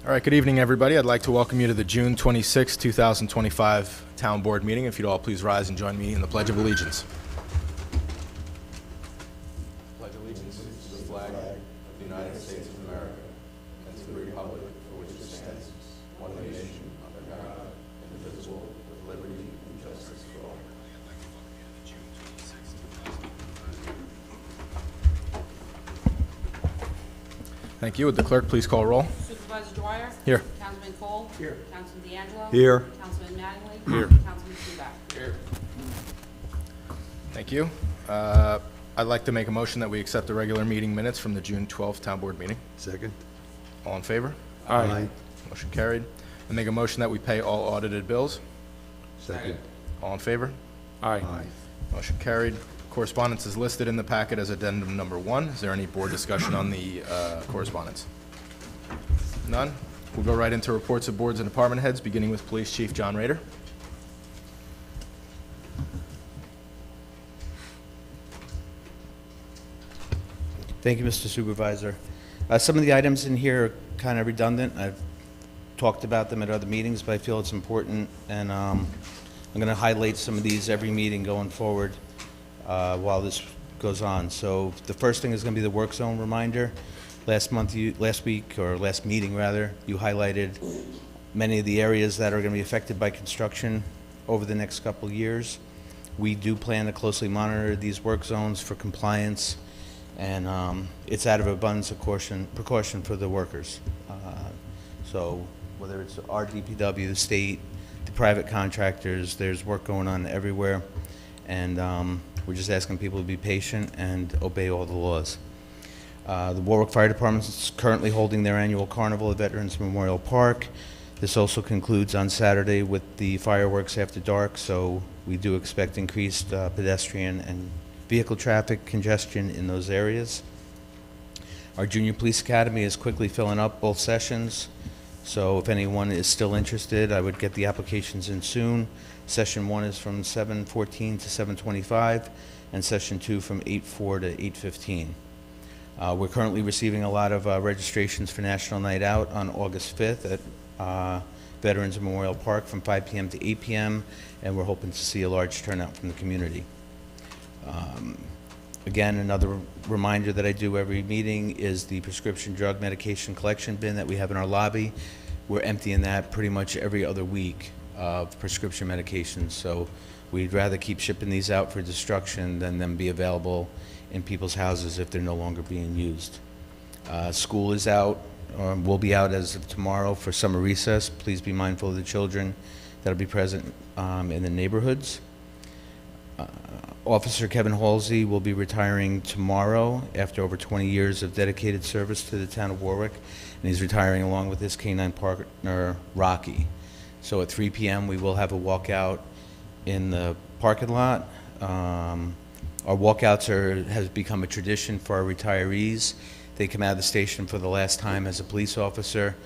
All right, good evening, everybody. I'd like to welcome you to the June 26, 2025 Town Board meeting. If you'd all please rise and join me in the Pledge of Allegiance. Pledge allegiance to the flag of the United States of America and to the republic for which it stands, one nation, under God, indivisible, with liberty and justice for all. Thank you. Would the clerk please call roll? Supervisor Dwyer? Here. Councilman Cole? Here. Councilman D'Angelo? Here. Councilman Mattingly? Here. Councilman Seaback? Here. Thank you. I'd like to make a motion that we accept the regular meeting minutes from the June 12th Town Board meeting. Second. All in favor? Aye. Motion carried. And make a motion that we pay all audited bills. Second. All in favor? Aye. Motion carried. Correspondence is listed in the packet as addendum number 1. Is there any board discussion on the correspondence? None? We'll go right into reports of boards and department heads, beginning with Police Chief John Rader. Thank you, Mr. Supervisor. Some of the items in here are kind of redundant. I've talked about them at other meetings, but I feel it's important, and I'm going to highlight some of these every meeting going forward while this goes on. So the first thing is going to be the work zone reminder. Last meeting, you highlighted many of the areas that are going to be affected by construction over the next couple of years. We do plan to closely monitor these work zones for compliance, and it's out of abundance of precaution for the workers. So whether it's our DPW, the state, the private contractors, there's work going on everywhere, and we're just asking people to be patient and obey all the laws. The Warwick Fire Department is currently holding their annual carnival at Veterans Memorial Park. This also concludes on Saturday with the fireworks after dark, so we do expect increased pedestrian and vehicle traffic congestion in those areas. Our Junior Police Academy is quickly filling up both sessions, so if anyone is still interested, I would get the applications in soon. Session 1 is from 7:14 to 7:25, and Session 2 from 8:04 to 8:15. We're currently receiving a lot of registrations for National Night Out on August 5th at Veterans Memorial Park from 5 p.m. to 8 p.m., and we're hoping to see a large turnout from the community. Again, another reminder that I do every meeting is the prescription drug medication collection bin that we have in our lobby. We're emptying that pretty much every other week of prescription medications, so we'd rather keep shipping these out for destruction than them be available in people's houses if they're no longer being used. School is out, or will be out as of tomorrow for summer recess. Please be mindful of the children that'll be present in the neighborhoods. Officer Kevin Halsey will be retiring tomorrow after over 20 years of dedicated service to the town of Warwick, and he's retiring along with his canine partner, Rocky. So at 3 p.m. we will have a walkout in the parking lot. Our walkouts has become a tradition for our retirees. They come out of the station for the last time as a police officer.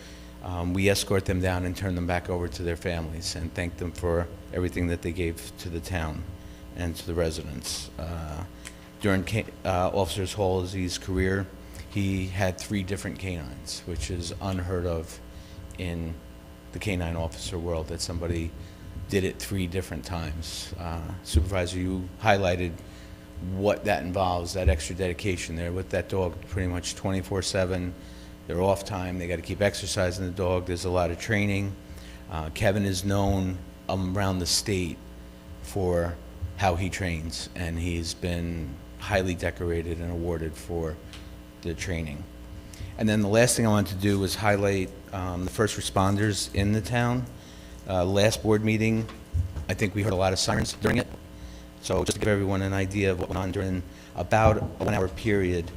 We escort them down and turn them back over to their families and thank them for everything that they gave to the town and to the residents. During Officer Halsey's career, he had 3 different canines, which is unheard of in the canine officer world, that somebody did it 3 different times. Supervisor, you highlighted what that involves, that extra dedication there with that dog pretty much 24/7. They're off time, they got to keep exercising the dog, there's a lot of training. Kevin is known around the state for how he trains, and he's been highly decorated and awarded for the training. And then the last thing I wanted to do was highlight the first responders in the town. Last board meeting, I think we heard a lot of sirens during it. So just to give everyone an idea of what went on during about a 1-hour period,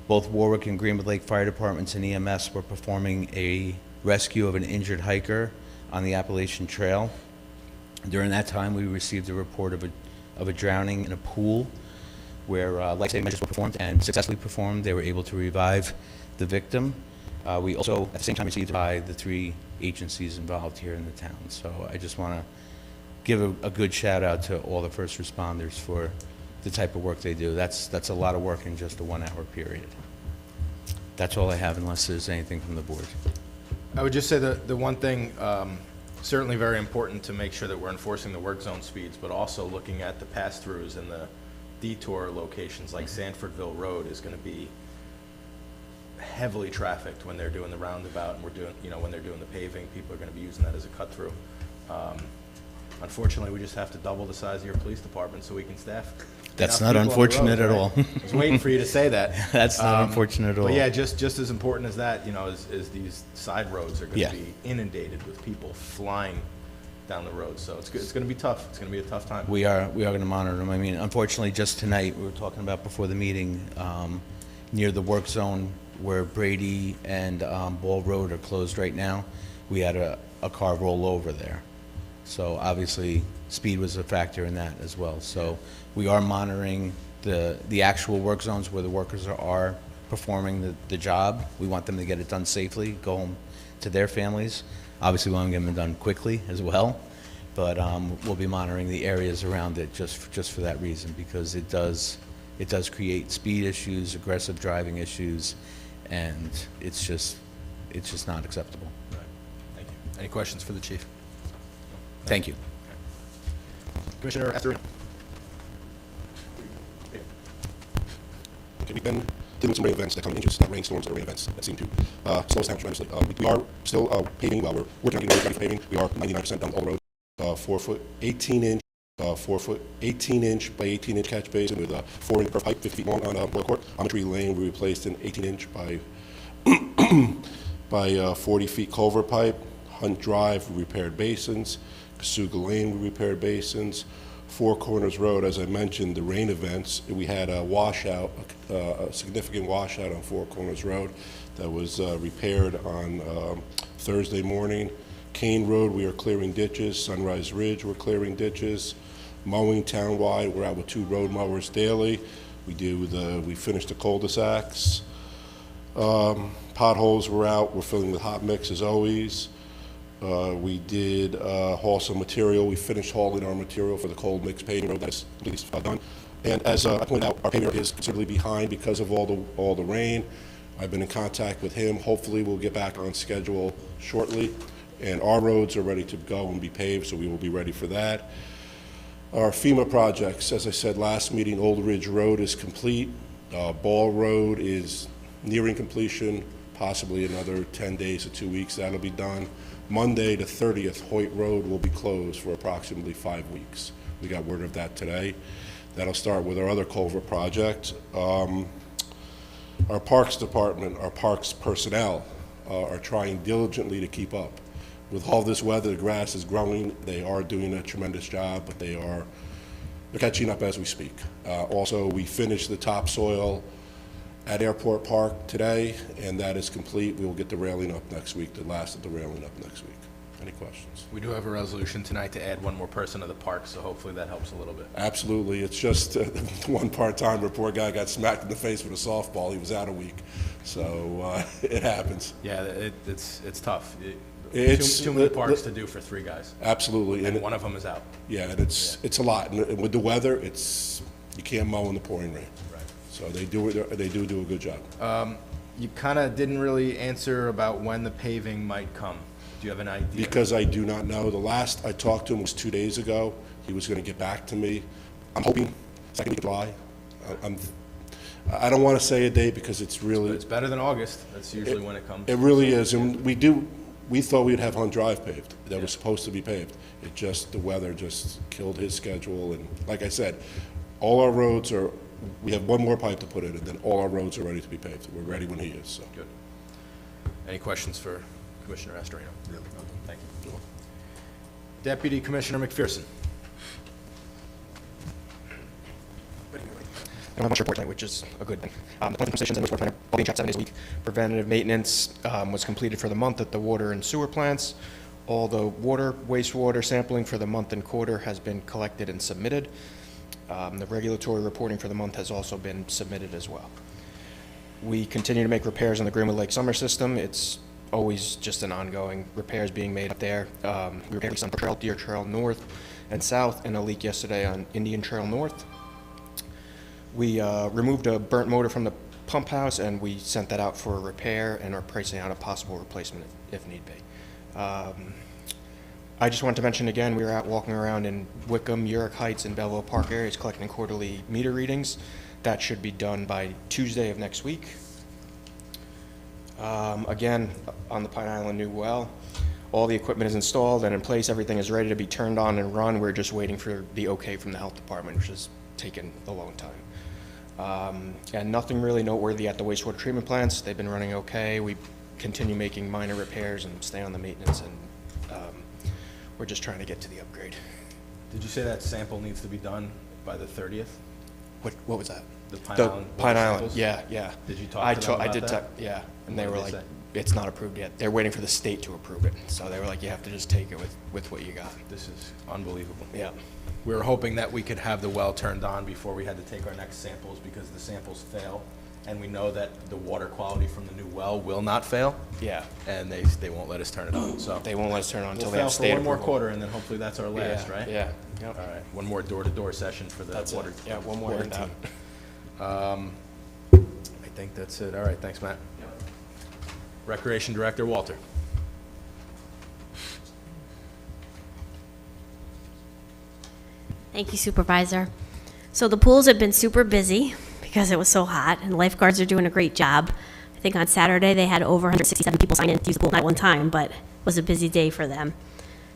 both Warwick and Greenwood Lake Fire Departments and EMS were performing a rescue of an injured hiker on the Appalachian Trail. During that time, we received a report of a drowning in a pool where life-saving measures were performed and successfully performed. They were able to revive the victim. We also, at the same time, received by the 3 agencies involved here in the town. So I just want to give a good shout out to all the first responders for the type of work they do. That's a lot of work in just a 1-hour period. That's all I have, unless there's anything from the board. I would just say that the one thing, certainly very important to make sure that we're enforcing the work zone speeds, but also looking at the pass-throughs and the detour locations like Sanfordville Road is going to be heavily trafficked when they're doing the roundabout and we're doing, when they're doing the paving, people are going to be using that as a cut-through. Unfortunately, we just have to double the size of your police department so we can staff. That's enough not people on the unfortunate road, at right? all. I was waiting for you to say that. That's not unfortunate at all. But yeah, just as important as that, is these side roads are going Yeah. to be inundated with people flying down the road. So it's going to be tough. It's going to be a tough time. We are going to monitor them. I mean, unfortunately, just tonight, we were talking about before the meeting, near the work zone where Brady and Ball Road are closed right now, we had a car roll over there. So obviously, speed was a factor in that as well. So we are monitoring the actual work zones where the workers are performing the job. We want them to get it done safely, go home to their families. Obviously, we want to get them done quickly as well, but we'll be monitoring the areas around it just for that reason, because it does create speed issues, aggressive driving issues, and it's just not acceptable. Right. Thank you. Any questions for the chief? Thank you. Commissioner Astorino. Okay, we've been dealing with some rain events that come in, just not rainstorms or rain events that seem to slow us down tremendously. We are still paving. We're working on getting ready for paving. We are 99% done all the roads. 4-foot, 18-inch, 4-foot, 18-inch by 18-inch catch basin with a 4-inch curved pipe, 50 feet long on Warwick Court. Ametry Lane, we replaced an 18-inch by 40 feet culvert pipe. Hunt Drive, we repaired basins. Casuga Lane, we repaired basins. Four Corners Road, as I mentioned, the rain events, we had a washout, a significant washout on Four Corners Road that was repaired on Thursday morning. Kane Road, we are clearing ditches. Sunrise Ridge, we're clearing ditches. Mowing townwide, we're out with 2 road mowers daily. We finished the cul-de-sacs. Potholes were out, we're filling with hot mix as always. We did haul some material. We finished hauling our material for the cold mix paving road. That's at least done. And as I pointed out, our paving road is considerably behind because of all the rain. I've been in contact with him. Hopefully, we'll get back on schedule shortly. And our roads are ready to go and be paved, so we will be ready for that. Our FEMA projects, as I said last meeting, Old Ridge Road is complete. Ball Road is nearing completion, possibly another 10 days to 2 weeks. That'll be done. Monday, the 30th, Hoyt Road will be closed for approximately 5 weeks. We got word of that today. That'll start with our other culvert project. Our Parks Department, our Parks personnel are trying diligently to keep up. With all this weather, the grass is growing. They are doing a tremendous job, but they're catching up as we speak. Also, we finished the topsoil at Airport Park today, and that is complete. We will get the railing up next week, the last of the railing up next week. Any questions? We do have a resolution tonight to add one more person to the park, so hopefully that helps a little bit. Absolutely. It's just one part-timer, poor guy got smacked in the face with a softball. He was out a week, so it happens. Yeah, it's tough. It's too many parks to do for 3 guys, Absolutely. and one of them is out. Yeah, and it's a lot. And with the weather, you can't mow in the pouring rain. Right. So they do a good job. You kind of didn't really answer about when the paving might come. Do you have an idea? Because I do not know. The last I talked to him was 2 days ago. He was going to get back to me. I'm hoping second week of July. I don't want to say a date because it's better than August. That's usually when it comes. It really is, and we thought we'd have Hunt Drive paved. That was supposed to be paved. The weather just killed his schedule, and like I said, all our roads we have one more pipe to put in, and then all our roads are ready to be paved. We're ready when he is, so. Good. Any questions for Commissioner Astorino? No. Thank you. Deputy Commissioner McPherson. I don't have much report tonight, which is a good thing. The planting positions and wastewater plant are all being checked 7 days a week. Preventative maintenance was completed for the month at the water and sewer plants. All the water, wastewater sampling for the month and quarter has been collected and submitted. The regulatory reporting for the month has also been submitted as well. We continue to make repairs on the Greenwood Lake Summer System. It's always just an ongoing repairs being made up there. We repaired leaks on Brook Trail, Deer Trail North and South, and a leak yesterday on Indian Trail North. We removed a burnt motor from the pump house, and we sent that out for a repair and are pricing out a possible replacement if need be. I just wanted to mention again, we were out walking around in Wickham, Uric Heights, and Belleville Park areas collecting quarterly meter readings. That should be done by Tuesday of next week. Again, on the Pine Island new well, all the equipment is installed and in place. Everything is ready to be turned on and run. We're just waiting for the okay from the health department, which has taken a long time. And nothing really noteworthy at the wastewater treatment plants. They've been running okay. We continue making minor repairs and stay on the maintenance, and we're just trying to get to the upgrade. Did you say that sample needs to be done by the 30th? What was that? The Pine The Island? Pine water Island, samples? yeah. Did you talk to them about I did that? yeah, and they What were did they like, say? it's not approved yet. They're waiting for the state to approve it. So they were like, you have to just take it with what you got. This is unbelievable. Yeah. We were hoping that we could have the well turned on before we had to take our next samples, because the samples fail, and we know that the water quality from the new well will not fail, Yeah. and they won't let us turn it on, so. They won't let us turn it on We'll until they fail have for state one more approval. quarter, and then hopefully that's our last, Yeah, right? Yeah. Yep. All right, one more door-to-door session for the That's water. it. Yeah, one more water handout. team. I think that's it. All right, thanks, Matt. Recreation Director, Walter. Thank you, Supervisor. So the pools have been super busy because it was so hot, and lifeguards are doing a great job. I think on Saturday they had over 167 people sign in to use the pool, not at one time, but it was a busy day for them.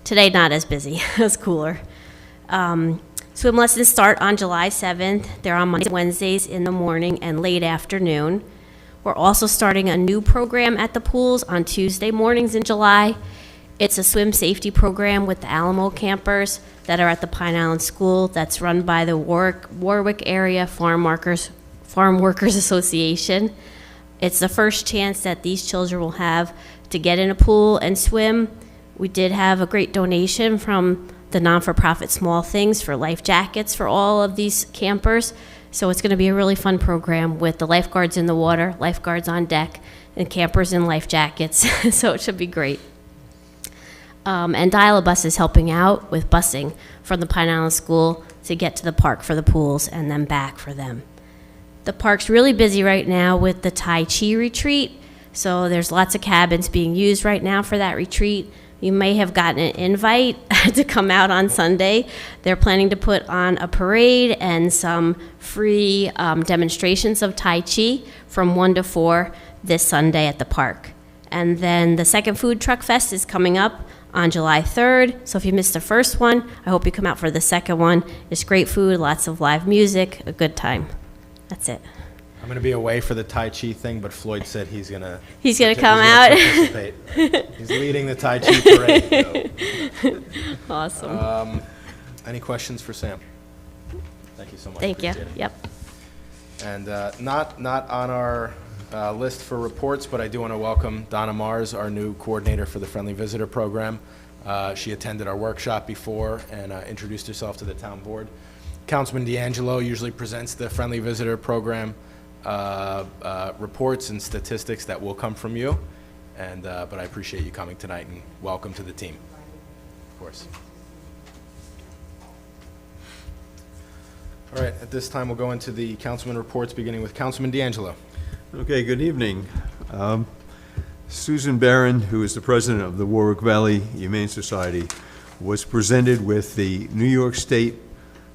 Today, not as busy. It was cooler. Swim lessons start on July 7th. They're on Mondays and Wednesdays in the morning and late afternoon. We're also starting a new program at the pools on Tuesday mornings in July. It's a swim safety program with the Alamo campers that are at the Pine Island School that's run by the Warwick Area Farm Workers Association. It's the first chance that these children will have to get in a pool and swim. We did have a great donation from the non-for-profit Small Things for life jackets for all of these campers. So it's going to be a really fun program with the lifeguards in the water, lifeguards on deck, and campers in life jackets. So it should be great. And Dial-A-Bus is helping out with busing from the Pine Island School to get to the park for the pools and then back for them. The park's really busy right now with the Tai Chi retreat, so there's lots of cabins being used right now for that retreat. You may have gotten an invite to come out on Sunday. They're planning to put on a parade and some free demonstrations of Tai Chi from 1 to 4 this Sunday at the park. And then the second Food Truck Fest is coming up on July 3rd. So if you missed the first one, I hope you come out for the second one. It's great food, lots of live music, a good time. That's it. I'm going to be away for the Tai Chi thing, but Floyd said he's going to... He's gonna come out. participate. He's leading the Tai Chi parade, though. Awesome. Any questions for Sam? Thank you so much. Thank you. Appreciate it. Yep. And not on our list for reports, but I do want to welcome Donna Mars, our new coordinator for the Friendly Visitor Program. She attended our workshop before and introduced herself to the town board. Councilman D'Angelo usually presents the Friendly Visitor Program reports and statistics that will come from you, but I appreciate you coming tonight, and welcome to the team, of course. All right, at this time, we'll go into the councilman reports, beginning with Councilman D'Angelo. Okay, good evening. Susan Barron, who is the president of the Warwick Valley Humane Society, was presented with the New York State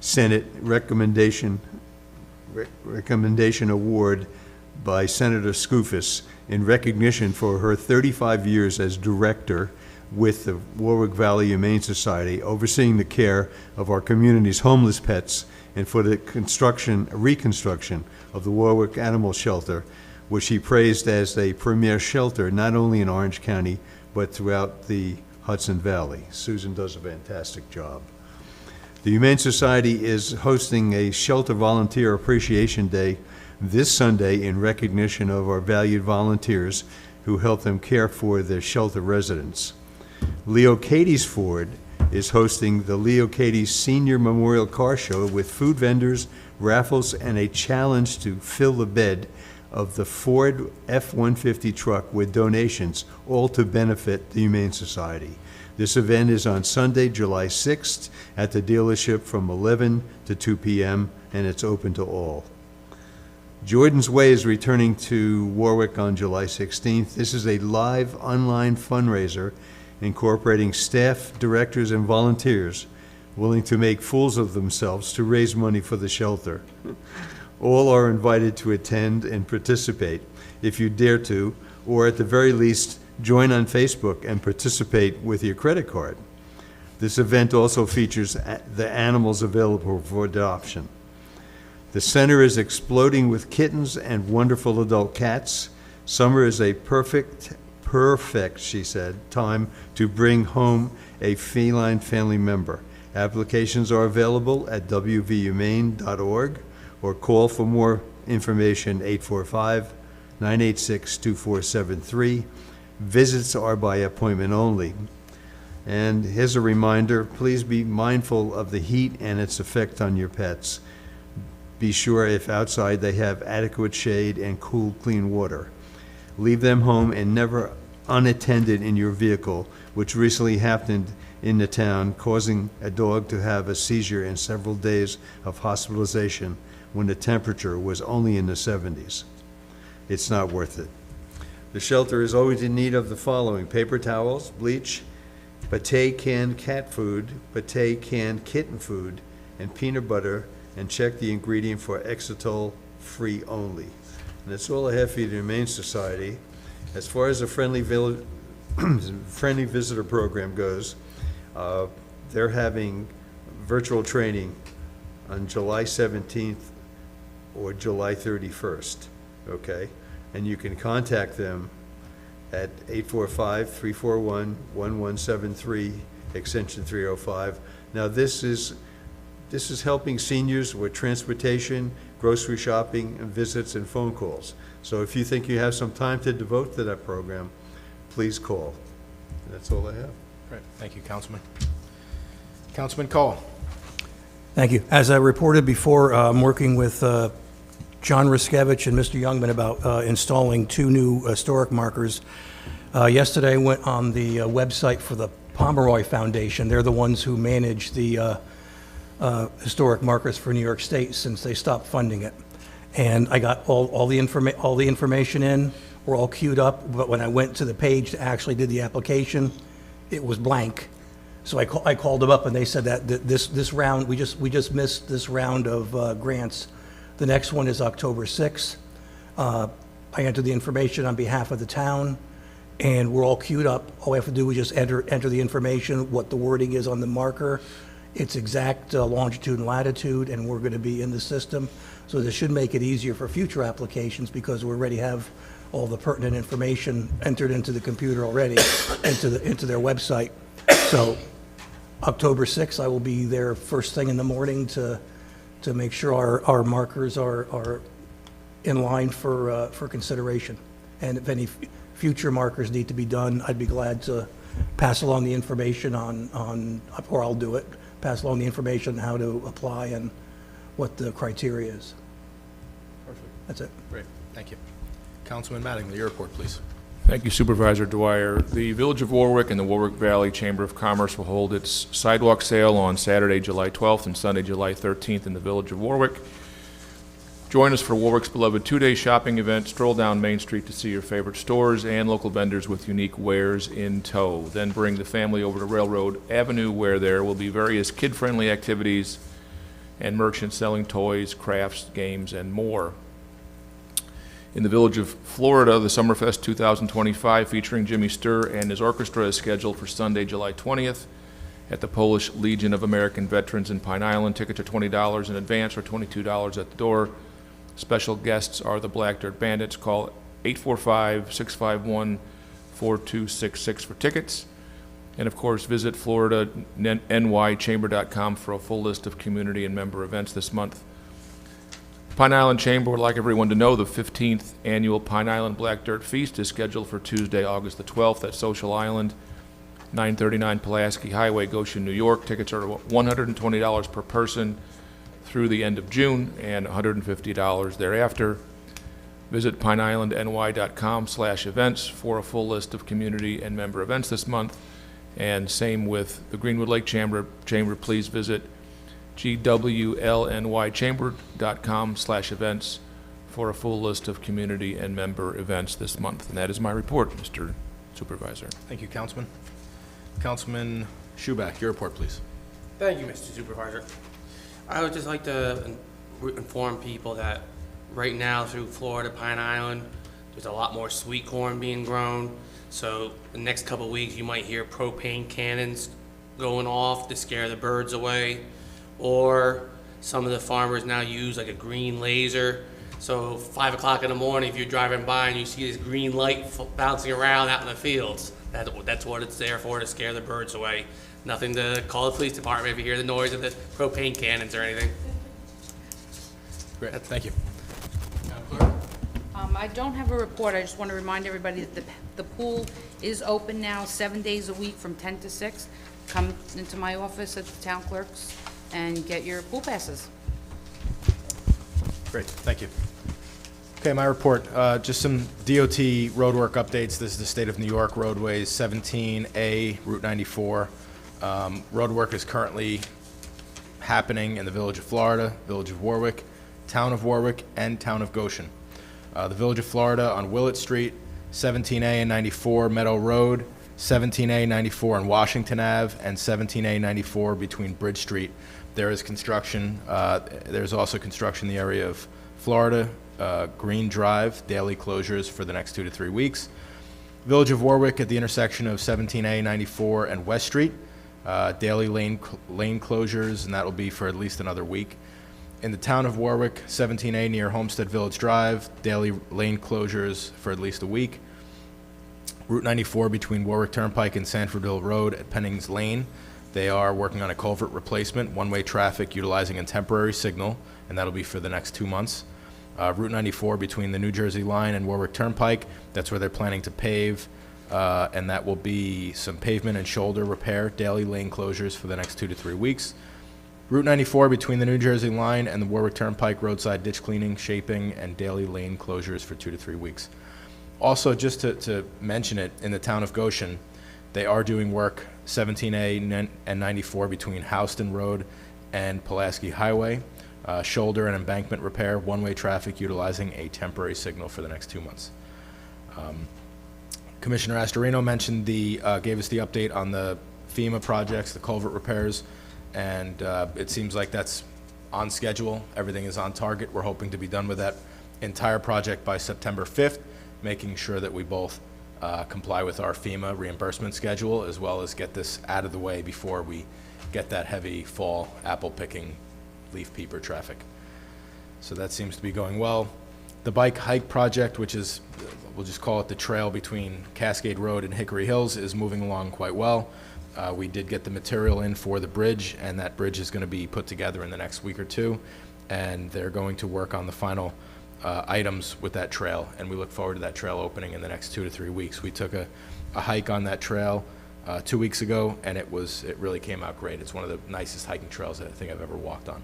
Senate Recommendation Award by Senator Skoufis in recognition for her 35 years as director with the Warwick Valley Humane Society, overseeing the care of our community's homeless pets, and for the reconstruction of the Warwick Animal Shelter, which he praised as a premier shelter not only in Orange County, but throughout the Hudson Valley. Susan does a fantastic job. The Humane Society is hosting a Shelter Volunteer Appreciation Day this Sunday in recognition of our valued volunteers who help them care for their shelter residents. Leo Katie's Ford is hosting the Leo Katie's Senior Memorial Car Show with food vendors, raffles, and a challenge to fill the bed of the Ford F-150 truck with donations, all to benefit the Humane Society. This event is on Sunday, July 6th at the dealership from 11 to 2 p.m., and it's open to all. Jordan's Way is returning to Warwick on July 16th. This is a live online fundraiser incorporating staff, directors, and volunteers willing to make fools of themselves to raise money for the shelter. All are invited to attend and participate if you dare to, or at the very least, join on Facebook and participate with your credit card. This event also features the animals available for adoption. The center is exploding with kittens and wonderful adult cats. Summer is a perfect, she said, time to bring home a feline family member. Applications are available at wvumaine.org or call for more information 845-986-2473. Visits are by appointment only. And here's a reminder, please be mindful of the heat and its effect on your pets. Be sure if outside they have adequate shade and cool, clean water. Leave them home and never unattended in your vehicle, which recently happened in the town, causing a dog to have a seizure and several days of hospitalization when the temperature was only in the 70s. It's not worth it. The shelter is always in need of the following: paper towels, bleach, pâté canned cat food, pâté canned kitten food, and peanut butter, and check the ingredient for Exetol free only. And that's all I have for you, the Humane Society. As far as the friendly visitor program goes, they're having virtual training on July 17th or July 31st, okay? And you can contact them at 845-341-1173, extension 305. Now, this is helping seniors with transportation, grocery shopping, and visits and phone calls. So if you think you have some time to devote to that program, please call. And that's all I have. Great, thank you, Councilman. Councilman Cole. Thank you. As I reported before, I'm working with John Riskevich and Mr. Youngman about installing 2 new historic markers. Yesterday I went on the website for the Pomeroy Foundation. They're the ones who manage the historic markers for New York State since they stopped funding it. And I got all the information in. We're all queued up, but when I went to the page to actually do the application, it was blank. So I called them up, and they said that this round, we just missed this round of grants. The next one is October 6th. I entered the information on behalf of the town, and we're all queued up. All we have to do is just enter the information, what the wording is on the marker, its exact longitude and latitude, and we're going to be in the system. So this should make it easier for future applications because we already have all the pertinent information entered into the computer already, into their website. So October 6th, I will be there first thing in the morning to make sure our markers are in line for consideration. And if any future markers need to be done, I'd be glad to pass along the information or I'll do it, pass along the information on how to apply and what the criteria is. Perfect. That's it. Great, thank you. Councilman Mattingly, your report, please. Thank you, Supervisor Dwyer. The Village of Warwick and the Warwick Valley Chamber of Commerce will hold its sidewalk sale on Saturday, July 12th and Sunday, July 13th in the Village of Warwick. Join us for Warwick's beloved 2-day shopping event. Stroll down Main Street to see your favorite stores and local vendors with unique wares in tow. Then bring the family over to Railroad Avenue, where there will be various kid-friendly activities and merchants selling toys, crafts, games, and more. In the Village of Florida, the Summerfest 2025 featuring Jimmy Sturr and his orchestra is scheduled for Sunday, July 20th at the Polish Legion of American Veterans in Pine Island. Tickets are $20 in advance or $22 at the door. Special guests are the Black Dirt Bandits. Call 845-651-4266 for tickets. And of course, visit FloridaNYChamber.com for a full list of community and member events this month. Pine Island Chamber would like everyone to know the 15th annual Pine Island Black Dirt Feast is scheduled for Tuesday, August the 12th at Social Island, 939 Pulaski Highway, Goshen, New York. Tickets are $120 per person through the end of June and $150 thereafter. Visit pineislandny.com/events for a full list of community and member events this month. And same with the Greenwood Lake Chamber. Please visit gwlnychamber.com/events for a full list of community and member events this month. And that is my report, Mr. Supervisor. Thank you, Councilman. Councilman Schuback, your report, please. Thank you, Mr. Supervisor. I would just like to inform people that right now through Florida, Pine Island, there's a lot more sweet corn being grown. So the next couple of weeks, you might hear propane cannons going off to scare the birds away. Or some of the farmers now use like a green laser. So 5 o'clock in the morning, if you're driving by and you see this green light bouncing around out in the fields, that's what it's there for, to scare the birds away. Nothing to call the police department if you hear the noise of the propane cannons or anything. Great, thank you. I don't have a report. I just want to remind everybody that the pool is open now 7 days a week from 10 to 6. Come into my office at the town clerk's and get your pool passes. Great, thank you. Okay, my report, just some DOT roadwork updates. This is the state of New York roadways, 17A, Route 94. Roadwork is currently happening in the Village of Florida, Village of Warwick, Town of Warwick, and Town of Goshen. The Village of Florida on Willett Street, 17A and 94 Meadow Road, 17A 94 on Washington Ave, and 17A 94 between Bridge Street. There is construction, there's also construction in the area of Florida, Green Drive, daily closures for the next 2 to 3 weeks. Village of Warwick at the intersection of 17A 94 and West Street, daily lane closures, and that will be for at least another week. In the Town of Warwick, 17A near Homestead Village Drive, daily lane closures for at least a week. Route 94 between Warwick Turnpike and Sanfordville Road at Pennings Lane, they are working on a culvert replacement, one-way traffic utilizing a temporary signal, and that'll be for the next 2 months. Route 94 between the New Jersey line and Warwick Turnpike, that's where they're planning to pave, and that will be some pavement and shoulder repair, daily lane closures for the next 2 to 3 weeks. Route 94 between the New Jersey line and the Warwick Turnpike, roadside ditch cleaning, shaping, and daily lane closures for 2 to 3 weeks. Also, just to mention it, in the Town of Goshen, they are doing work 17A and 94 between Houston Road and Pulaski Highway, shoulder and embankment repair, one-way traffic utilizing a temporary signal for the next 2 months. Commissioner Astorino mentioned gave us the update on the FEMA projects, the culvert repairs, and it seems like that's on schedule. Everything is on target. We're hoping to be done with that entire project by September 5th, making sure that we both comply with our FEMA reimbursement schedule, as well as get this out of the way before we get that heavy fall apple picking, leaf peeper traffic. So that seems to be going well. The bike hike project, which is, we'll just call it the trail between Cascade Road and Hickory Hills, is moving along quite well. We did get the material in for the bridge, and that bridge is going to be put together in the next week or two, and they're going to work on the final items with that trail, and we look forward to that trail opening in the next 2 to 3 weeks. We took a hike on that trail 2 weeks ago, and it really came out great. It's one of the nicest hiking trails that I think I've ever walked on.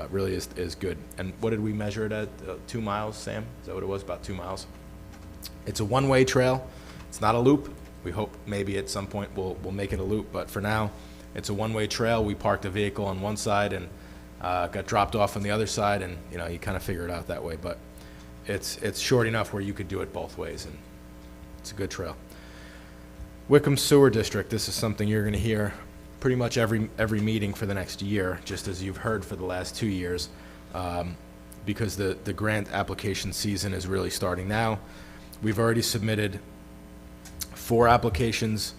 Really is good. And what did we measure it at? 2 miles, Sam? Is that what it was? About 2 miles. It's a one-way trail. It's not a loop. We hope maybe at some point we'll make it a loop, but for now, it's a one-way trail. We parked a vehicle on one side and got dropped off on the other side, and you kind of figure it out that way. But it's short enough where you could do it both ways, and it's a good trail. Wickham Sewer District. This is something you're going to hear pretty much every meeting for the next year, just as you've heard for the last 2 years, because the grant application season is really starting now. We've already submitted 4 applications,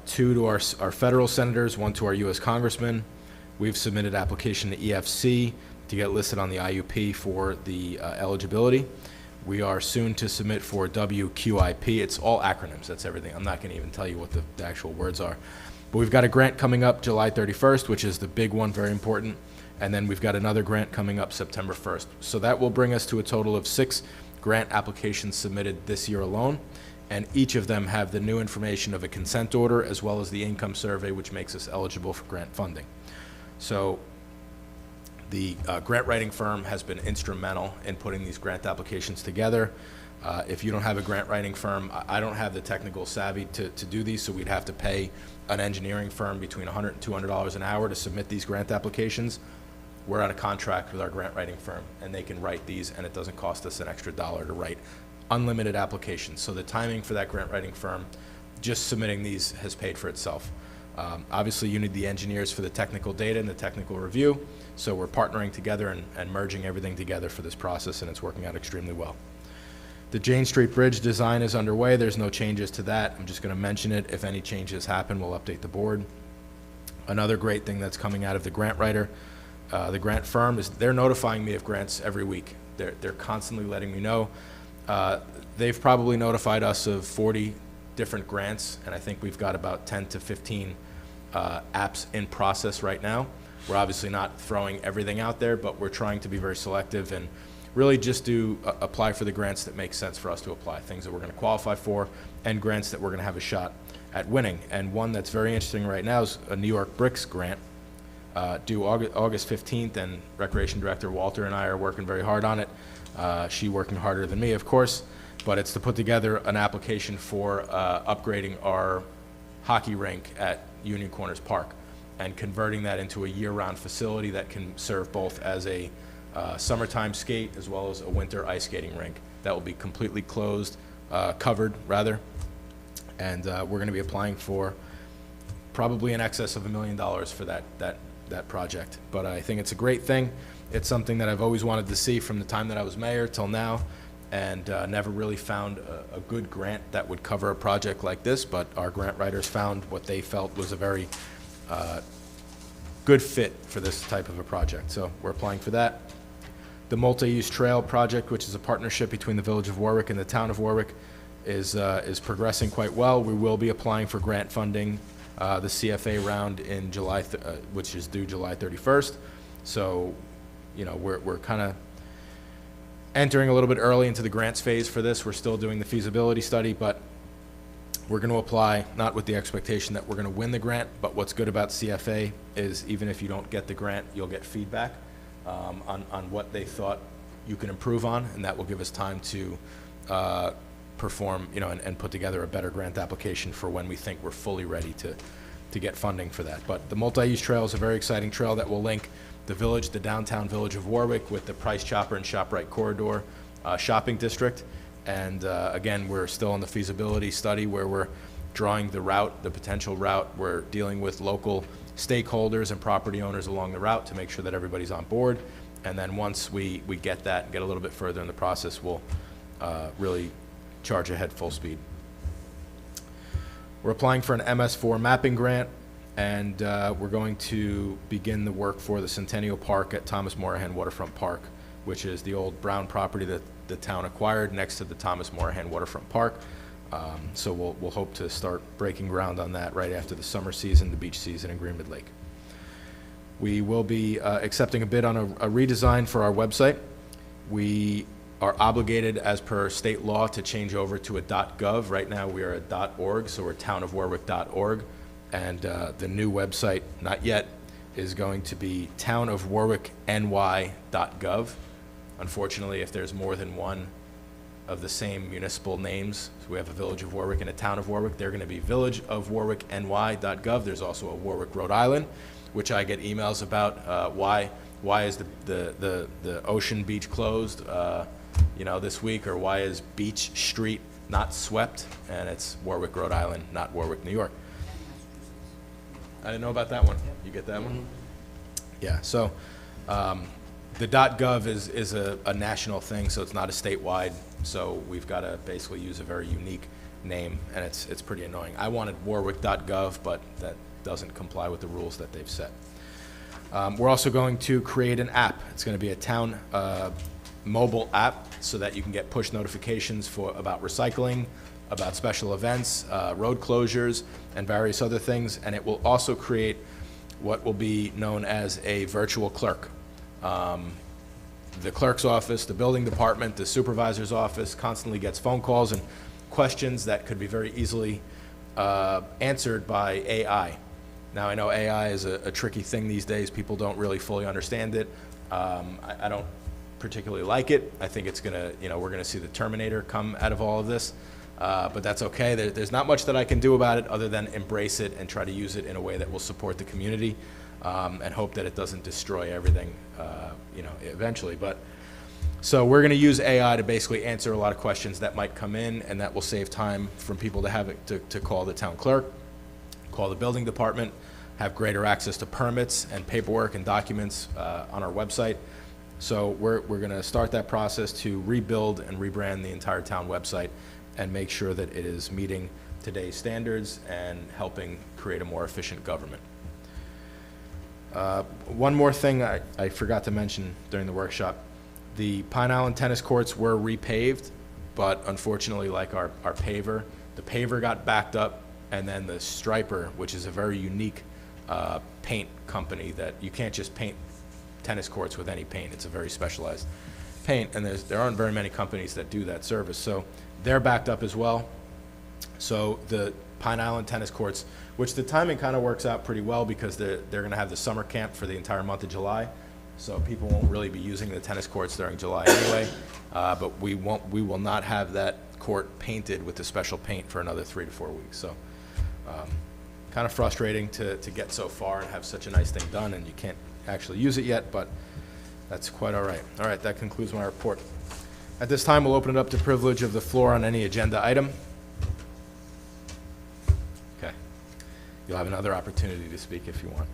2 to our federal senators, 1 to our U.S. congressman. We've submitted application to EFC to get listed on the IUP for the eligibility. We are soon to submit for WQIP. It's all acronyms, that's everything. I'm not going to even tell you what the actual words are. But we've got a grant coming up July 31st, which is the big one, very important. And then we've got another grant coming up September 1st. So that will bring us to a total of 6 grant applications submitted this year alone. And each of them have the new information of a consent order as well as the income survey, which makes us eligible for grant funding. So the grant writing firm has been instrumental in putting these grant applications together. If you don't have a grant writing firm, I don't have the technical savvy to do these, so we'd have to pay an engineering firm between $100 and $200 an hour to submit these grant applications. we're on a contract with our grant writing firm, and they can write these, and it doesn't cost us an extra dollar to write unlimited applications. So the timing for that grant writing firm, just submitting these, has paid for itself. Obviously, you need the engineers for the technical data and the technical review, so we're partnering together and merging everything together for this process, and it's working out extremely well. The Jane Street Bridge design is underway. There's no changes to that. I'm just going to mention it. If any changes happen, we'll update the board. Another great thing that's coming out of the grant writer, the grant firm, is they're notifying me of grants every week. They're constantly letting me know. They've probably notified us of 40 different grants, and I think we've got about 10 to 15 apps in process right now. We're obviously not throwing everything out there, but we're trying to be very selective and really just apply for the grants that make sense for us to apply, things that we're going to qualify for, and grants that we're going to have a shot at winning. And one that's very interesting right now is a New York Bricks grant due August 15th, and Recreation Director Walter and I are working very hard on it. She working harder than me, of course, but it's to put together an application for upgrading our hockey rink at Union Corners Park and converting that into a year-round facility that can serve both as a summertime skate as well as a winter ice skating rink. That will be completely closed, covered rather, and we're going to be applying for probably in excess of $1 million for that project. But I think it's a great thing. It's something that I've always wanted to see from the time that I was mayor till now, and never really found a good grant that would cover a project like this, but our grant writers found what they felt was a very good fit for this type of a project. So we're applying for that. The multi-use trail project, which is a partnership between the Village of Warwick and the Town of Warwick, is progressing quite well. We will be applying for grant funding, the CFA round in July, which is due July 31st. So, you know, we're kind of entering a little bit early into the grants phase for this. We're still doing the feasibility study, but we're going to apply, not with the expectation that we're going to win the grant, but what's good about CFA is even if you don't get the grant, you'll get feedback on what they thought you can improve on, and that will give us time to perform, you know, and put together a better grant application for when we think we're fully ready to get funding for that. But the multi-use trail is a very exciting trail that will link the village, the downtown Village of Warwick, with the Price Chopper and ShopRite corridor shopping district. And again, we're still in the feasibility study where we're drawing the route, the potential route. We're dealing with local stakeholders and property owners along the route to make sure that everybody's on board. And then once we get that and get a little bit further in the process, we'll really charge ahead full speed. We're applying for an MS4 mapping grant, and we're going to begin the work for the Centennial Park at Thomas Morahan Waterfront Park, which is the old Brown property that the town acquired next to the Thomas Morahan Waterfront Park. So we'll hope to start breaking ground on that right after the summer season, the beach season in Greenwood Lake. We will be accepting a bid on a redesign for our website. We are obligated as per state law to change over to a .gov. Right now we are a .org, so we're townofwarwick.org. And the new website, not yet, is going to be townofwarwickny.gov. Unfortunately, if there's more than one of the same municipal names, so we have a Village of Warwick and a Town of Warwick, they're going to be villageofwarwickny.gov. There's also a Warwick, Rhode Island, which I get emails about. Why is the Ocean Beach closed, you know, this week, or why is Beach Street not swept? And it's Warwick, Rhode Island, not Warwick, New York. I didn't know about that one. You get that one? Yeah. So. The .gov is a national thing, so it's not a statewide, so we've got to basically use a very unique name, and it's pretty annoying. I wanted warwick.gov, but that doesn't comply with the rules that they've set. We're also going to create an app. It's going to be a town mobile app so that you can get push notifications about recycling, about special events, road closures, and various other things, and it will also create what will be known as a virtual clerk. The clerk's office, the building department, the supervisor's office constantly gets phone calls and questions that could be very easily answered by AI. Now, I know AI is a tricky thing these days. People don't really fully understand it. I don't particularly like it. I think it's gonna, you know, we're gonna see the Terminator come out of all of this, but that's okay. There's not much that I can do about it other than embrace it and try to use it in a way that will support the community. and hope that it doesn't destroy everything, eventually. But so we're going to use AI to basically answer a lot of questions that might come in, and that will save time from people to have it to call the town clerk, call the building department, have greater access to permits and paperwork and documents on our website. So we're going to start that process to rebuild and rebrand the entire town website and make sure that it is meeting today's standards and helping create a more efficient government. One more thing I forgot to mention during the workshop. The Pine Island tennis courts were repaved, but unfortunately, like our paver, the paver got backed up, and then the striper, which is a very unique paint company that you can't just paint tennis courts with any paint. It's a very specialized paint, and there aren't very many companies that do that service. So they're backed up as well. So the Pine Island tennis courts, which the timing kind of works out pretty well because they're going to have the summer camp for the entire month of July. So people won't really be using the tennis courts during July anyway. But we will not have that court painted with the special paint for another 3 to 4 weeks. So kind of frustrating to get so far and have such a nice thing done, and you can't actually use it yet, but that's quite all right. All right, that concludes my report. At this time, we'll open it up to privilege of the floor on any agenda item. Okay. You'll have another opportunity to speak if you want.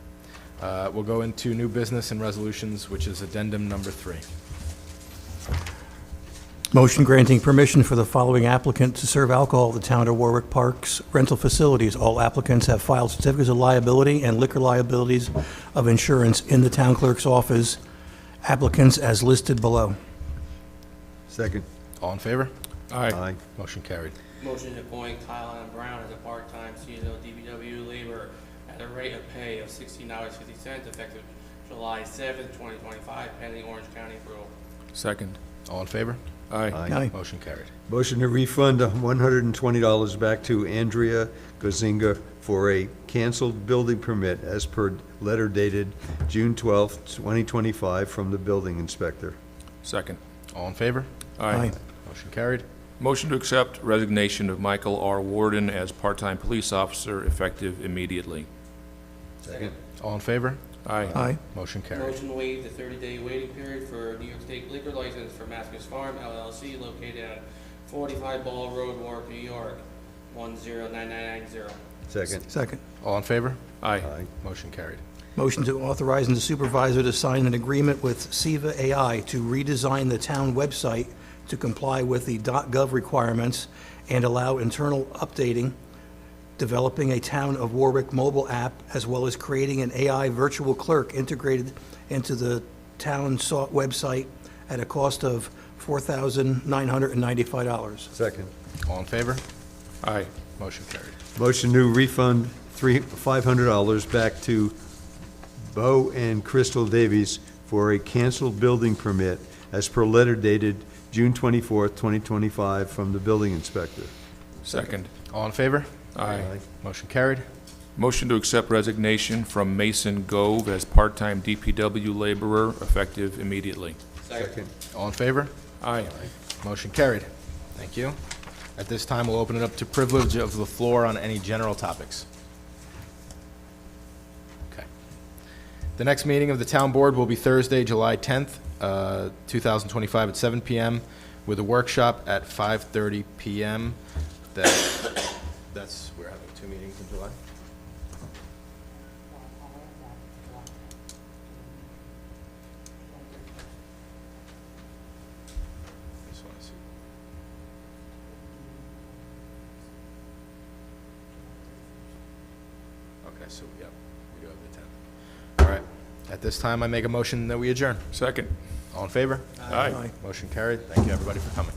We'll go into new business and resolutions, which is addendum number 3. Motion granting permission for the following applicant to serve alcohol at the Town of Warwick Park's rental facilities. All applicants have filed certificates of liability and liquor liabilities of insurance in the town clerk's office. Applicants as listed below. Second. All in favor? Aye. Motion carried. Motion to appoint Kyle Allen Brown as a part-time seasonal DPW laborer at a rate of pay of $16.50 effective July 7th, 2025, pending Orange County approval. Second. All in favor? Aye. Aye. Motion carried. Motion to refund $120 back to Andrea Gozinga for a canceled building permit as per letter dated June 12th, 2025 from the building inspector. Second. All in favor? Aye. Motion carried. Motion to accept resignation of Michael R. Warden as part-time police officer effective immediately. Second. All in favor? Aye. Aye. Motion carried. Motion to waive the 30-day waiting period for New York State liquor license for Mascus Farm LLC located at 45 Ball Road, Warwick, New York, 109990. Second. Second. All in favor? Aye. Aye. Motion carried. Motion to authorize the supervisor to sign an agreement with Siva AI to redesign the town website to comply with the .gov requirements and allow internal updating, developing a Town of Warwick mobile app, as well as creating an AI virtual clerk integrated into the town website at a cost of $4,995. Second. All in favor? Aye. Motion carried. Motion to refund $500 back to Bo and Crystal Davies for a canceled building permit as per letter dated June 24th, 2025 from the building inspector. Second. All in favor? Aye. Motion carried. Motion to accept resignation from Mason Gove as part-time DPW laborer effective immediately. Second. All in favor? Aye. Motion carried. Thank you. At this time, we'll open it up to privilege of the floor on any general topics. Okay. The next meeting of the town board will be Thursday, July 10th, 2025 at 7 p.m. with a workshop at 5:30 p.m. That's, we're having 2 meetings in July? Just wanna see. Okay, so, yep, we do have the 10th. All right. At this time, I make a motion that we adjourn. Second. All in favor? Aye. Motion carried. Thank you, everybody, for coming.